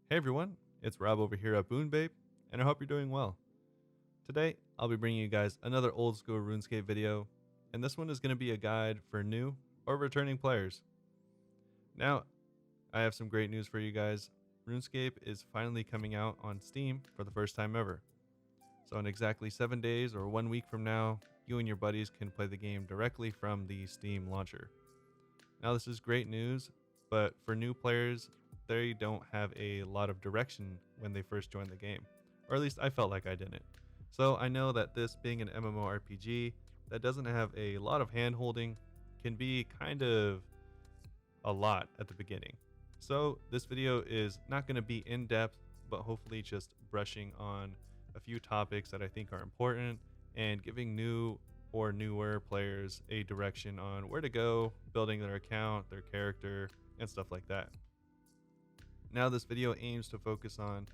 Hey everyone, it's Rob over here at Boonbabe, and I hope you're doing well. Today, I'll be bringing you guys another old school RuneScape video, and this one is going to be a guide for new or returning players. Now, I have some great news for you guys. RuneScape is finally coming out on Steam for the first time ever. So, in exactly 7 days or 1 week from now, you and your buddies can play the game directly from the Steam launcher. Now, this is great news, but for new players, they don't have a lot of direction when they first join the game. Or at least I felt like I didn't. So I know that this being an MMORPG that doesn't have a lot of hand holding can be kind of a lot at the beginning. So this video is not going to be in depth, but hopefully just brushing on a few topics that I think are important and giving new or newer players a direction on where to go, building their account, their character, and stuff like that. Now, this video aims to focus on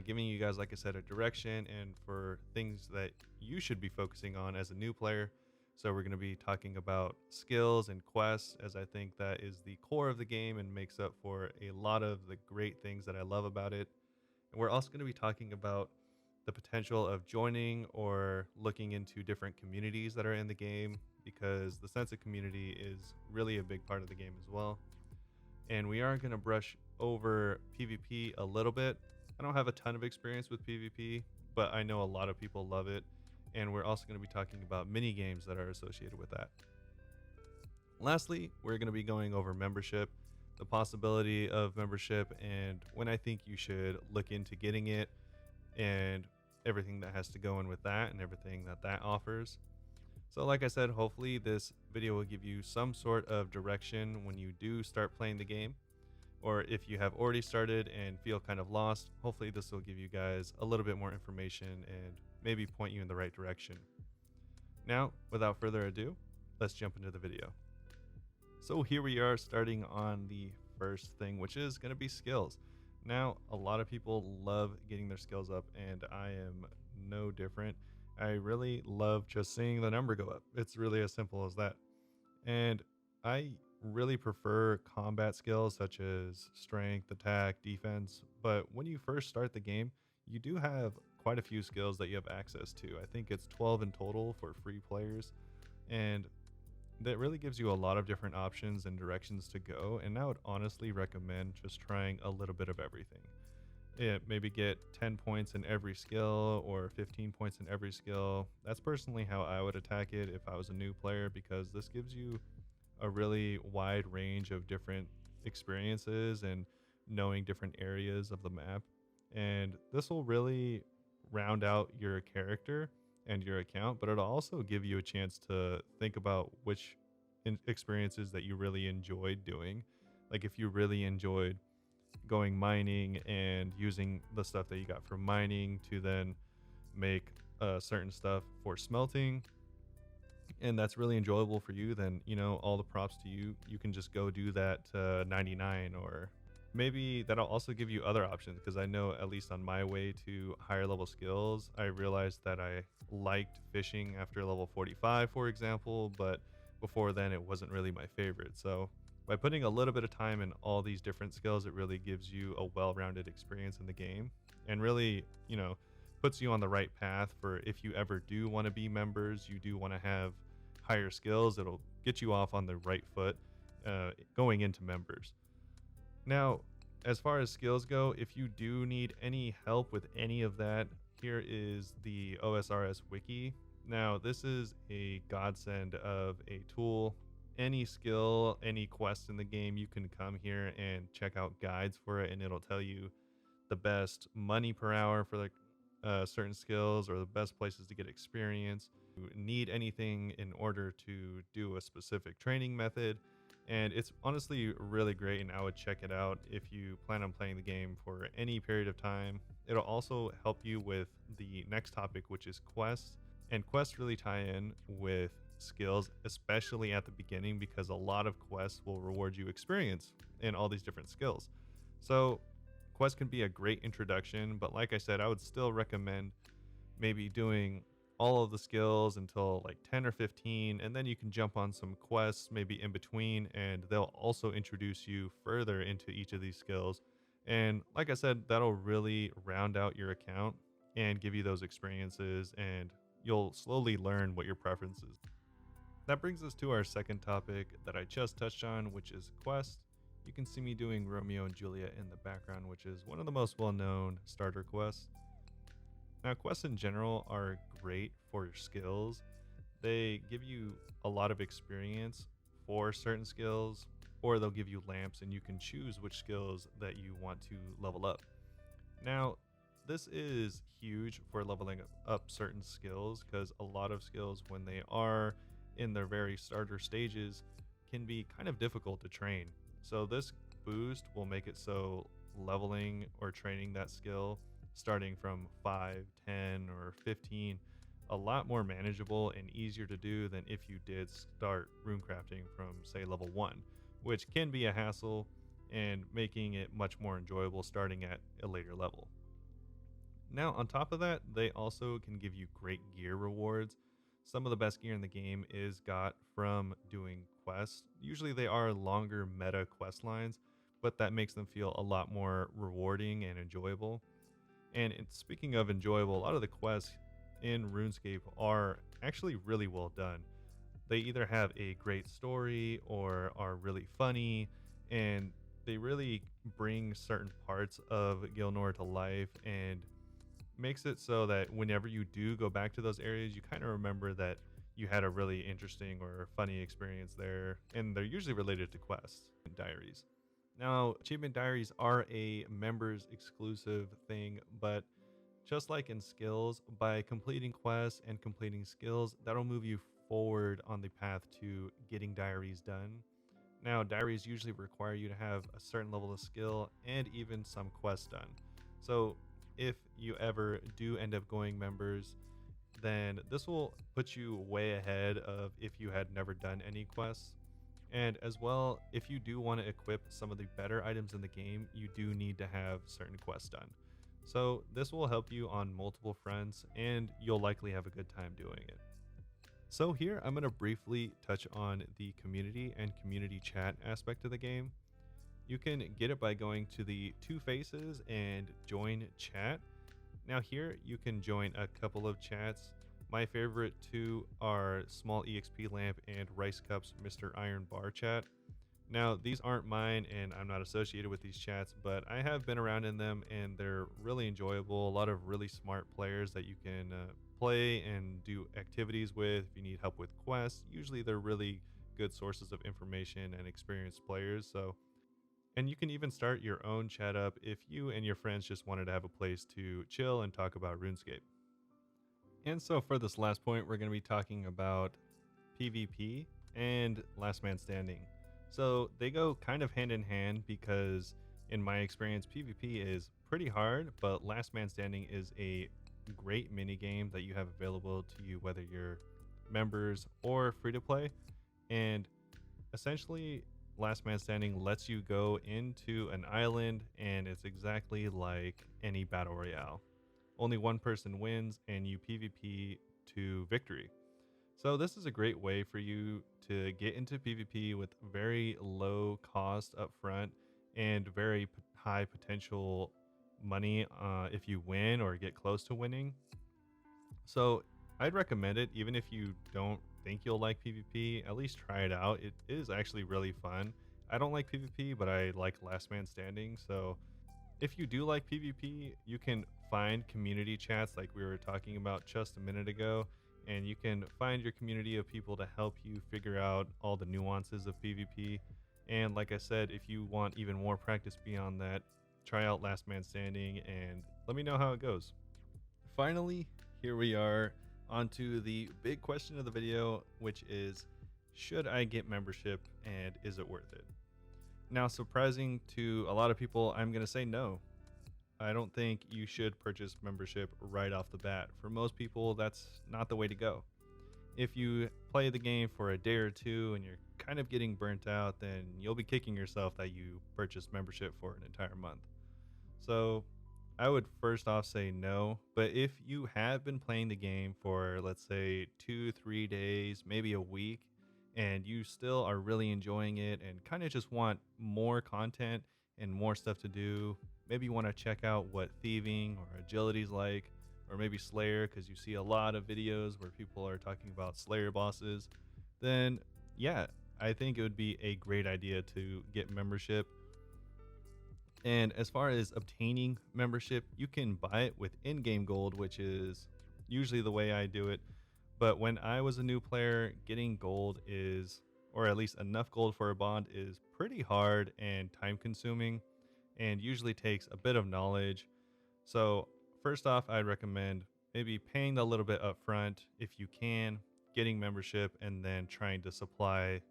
giving you guys, like I said, a direction and for things that you should be focusing on as a new player. So we're going to be talking about skills and quests, as I think that is the core of the game and makes up for a lot of the great things that I love about it. And we're also going to be talking about the potential of joining or looking into different communities that are in the game, because the sense of community is really a big part of the game as well. And we are going to brush over PvP a little bit. I don't have a ton of experience with PvP, but I know a lot of people love it. And we're also going to be talking about mini games that are associated with that. Lastly, we're going to be going over membership, the possibility of membership, and when I think you should look into getting it, and everything that has to go in with that and everything that that offers. So like I said, hopefully this video will give you some sort of direction when you do start playing the game, or if you have already started and feel kind of lost, hopefully this will give you guys a little bit more information and maybe point you in the right direction. Now, without further ado, let's jump into the video. So here we are, starting on the first thing, which is going to be skills. Now, a lot of people love getting their skills up, and I am no different. I really love just seeing the number go up. It's really as simple as that. And I really prefer combat skills such as strength, attack, defense. But when you first start the game, you do have quite a few skills that you have access to. I think it's 12 in total for free players. And that really gives you a lot of different options and directions to go. And I would honestly recommend just trying a little bit of everything. Maybe get 10 points in every skill or 15 points in every skill. That's personally how I would attack it if I was a new player, because this gives you a really wide range of different experiences and knowing different areas of the map. And this will really round out your character and your account, but it'll also give you a chance to think about which experiences that you really enjoyed doing. Like if you really enjoyed going mining and using the stuff that you got from mining to then make certain stuff for smelting, and that's really enjoyable for you, then all the props to you. You can just go do that 99, or maybe that'll also give you other options, because I know at least on my way to higher level skills, I realized that I liked fishing after level 45, for example, but before then it wasn't really my favorite. So by putting a little bit of time in all these different skills, it really gives you a well-rounded experience in the game, and really puts you on the right path for if you ever do want to be members, you do want to have higher skills, it'll get you off on the right foot going into members. Now, as far as skills go, if you do need any help with any of that, here is the OSRS wiki. Now, this is a godsend of a tool. Any skill, any quest in the game, you can come here and check out guides for it, and it'll tell you the best money per hour for like certain skills, or the best places to get experience. You need anything in order to do a specific training method, and it's honestly really great, and I would check it out if you plan on playing the game for any period of time. It'll also help you with the next topic, which is quests, and quests really tie in with skills, especially at the beginning, because a lot of quests will reward you experience in all these different skills. So quests can be a great introduction, but like I said, I would still recommend maybe doing all of the skills until like 10 or 15, and then you can jump on some quests maybe in between, and they'll also introduce you further into each of these skills And like I said, that'll really round out your account and give you those experiences, and you'll slowly learn what your preferences. That brings us to our second topic that I just touched on, which is quest. You can see me doing Romeo and Juliet in the background, which is one of the most well-known starter quests. Now, quests in general are great for your skills. They give you a lot of experience for certain skills, or they'll give you lamps and you can choose which skills that you want to level up. Now, this is huge for leveling up certain skills because a lot of skills, when they are in their very starter stages, can be kind of difficult to train. So, this boost will make it so leveling or training that skill starting from 5, 10, or 15 a lot more manageable and easier to do than if you did start runecrafting from, say, level 1, which can be a hassle and making it much more enjoyable starting at a later level. Now, on top of that, they also can give you great gear rewards. Some of the best gear in the game is got from doing quests. Usually, they are longer meta quest lines, but that makes them feel a lot more rewarding and enjoyable. And speaking of enjoyable, a lot of the quests in RuneScape are actually really well done. They either have a great story or are really funny, and they really bring certain parts of Gilnor to life and makes it so that whenever you do go back to those areas, you kind of remember that you had a really interesting or funny experience there, and they're usually related to quests and diaries. Now, achievement diaries are a members exclusive thing, but just like in skills, by completing quests and completing skills, that'll move you forward on the path to getting diaries done. Now, diaries usually require you to have a certain level of skill and even some quests done. So, if you ever do end up going members, then this will put you way ahead of if you had never done any quests. And as well, if you do want to equip some of the better items in the game, you do need to have certain quests done. So this will help you on multiple fronts, and you'll likely have a good time doing it. So here, I'm going to briefly touch on the community and community chat aspect of the game. You can get it by going to the two faces and join chat. Now here, you can join a couple of chats. My favorite two are Small EXP Lamp and Rice Cups Mr. Iron Bar chat. Now, these aren't mine and I'm not associated with these chats, but I have been around in them and they're really enjoyable. A lot of really smart players that you can play and do activities with if you need help with quests. Usually, they're really good sources of information and experienced players. So, and you can even start your own chat up if you and your friends just wanted to have a place to chill and talk about RuneScape. And so, for this last point, we're going to be talking about PvP and Last Man Standing. So they go kind of hand in hand because, in my experience, PvP is pretty hard, but Last Man Standing is a great mini game that you have available to you whether you're members or free to play. And essentially, Last Man Standing lets you go into an island, and it's exactly like any battle royale. Only one person wins, and you PvP to victory. So this is a great way for you to get into PvP with very low cost up front and very high potential money if you win or get close to winning. So I'd recommend it even if you don't think you'll like PvP, at least try it out. It is actually really fun. I don't like PvP, but I like Last Man Standing. So if you do like PvP, you can find community chats like we were talking about just a minute ago, and you can find your community of people to help you figure out all the nuances of PvP. And like I said, if you want even more practice beyond that, try out Last Man Standing and let me know how it goes. Finally, here we are onto the big question of the video, which is, should I get membership and is it worth it? Now, surprising to a lot of people, I'm going to say no. I don't think you should purchase membership right off the bat. For most people, that's not the way to go. If you play the game for a day or two and you're kind of getting burnt out, then you'll be kicking yourself that you purchased membership for an entire month. So I would first off say no. But if you have been playing the game for, let's say, 2-3 days, maybe a week, and you still are really enjoying it and kind of just want more content and more stuff to do, maybe you want to check out what thieving or agility is like, or maybe Slayer, because you see a lot of videos where people are talking about Slayer bosses, then yeah, I think it would be a great idea to get membership. And as far as obtaining membership, you can buy it with in-game gold, which is usually the way I do it. But when I was a new player, getting gold is, or at least enough gold for a bond, is pretty hard and time consuming and usually takes a bit of knowledge. So, first off, I'd recommend maybe paying a little bit up front if you can, getting membership, and then trying to supply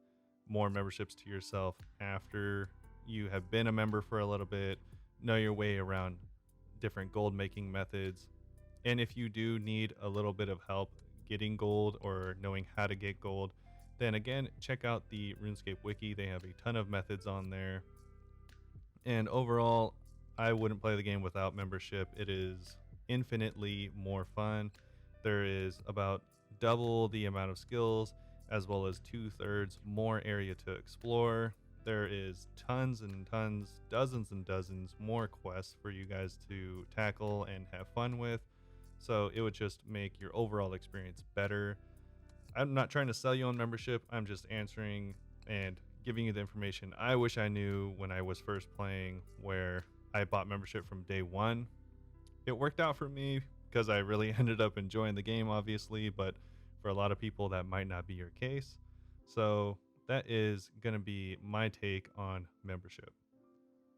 more memberships to yourself after you have been a member for a little bit, know your way around different gold making methods. And if you do need a little bit of help getting gold or knowing how to get gold, then again, check out the RuneScape wiki. They have a ton of methods on there. And overall, I wouldn't play the game without membership. It is infinitely more fun. There is about double the amount of skills, as well as 2/3 more area to explore. There is tons and tons, dozens and dozens more quests for you guys to tackle and have fun with. So it would just make your overall experience better. I'm not trying to sell you on membership. I'm just answering and giving you the information I wish I knew when I was first playing, where I bought membership from day one. It worked out for me because I really ended up enjoying the game, obviously, but for a lot of people, that might not be your case. So that is going to be my take on membership.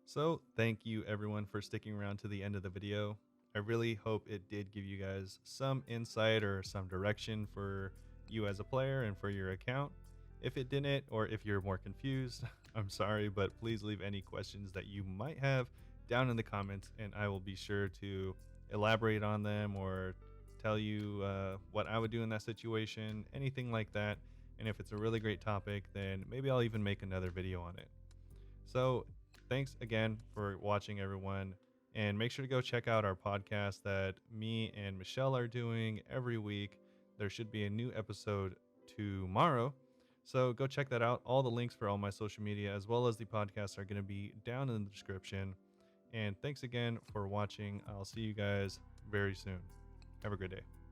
So thank you everyone for sticking around to the end of the video. I really hope it did give you guys some insight or some direction for you as a player and for your account. If it didn't, or if you're more confused, I'm sorry, but please leave any questions that you might have down in the comments, and I will be sure to elaborate on them or tell you what I would do in that situation, anything like that. And if it's a really great topic, then maybe I'll even make another video on it. So thanks again for watching, everyone. And make sure to go check out our podcast that me and Michelle are doing every week. There should be a new episode tomorrow. So go check that out. All the links for all my social media as well as the podcast are going to be down in the description. And thanks again for watching. I'll see you guys very soon. Have a great day.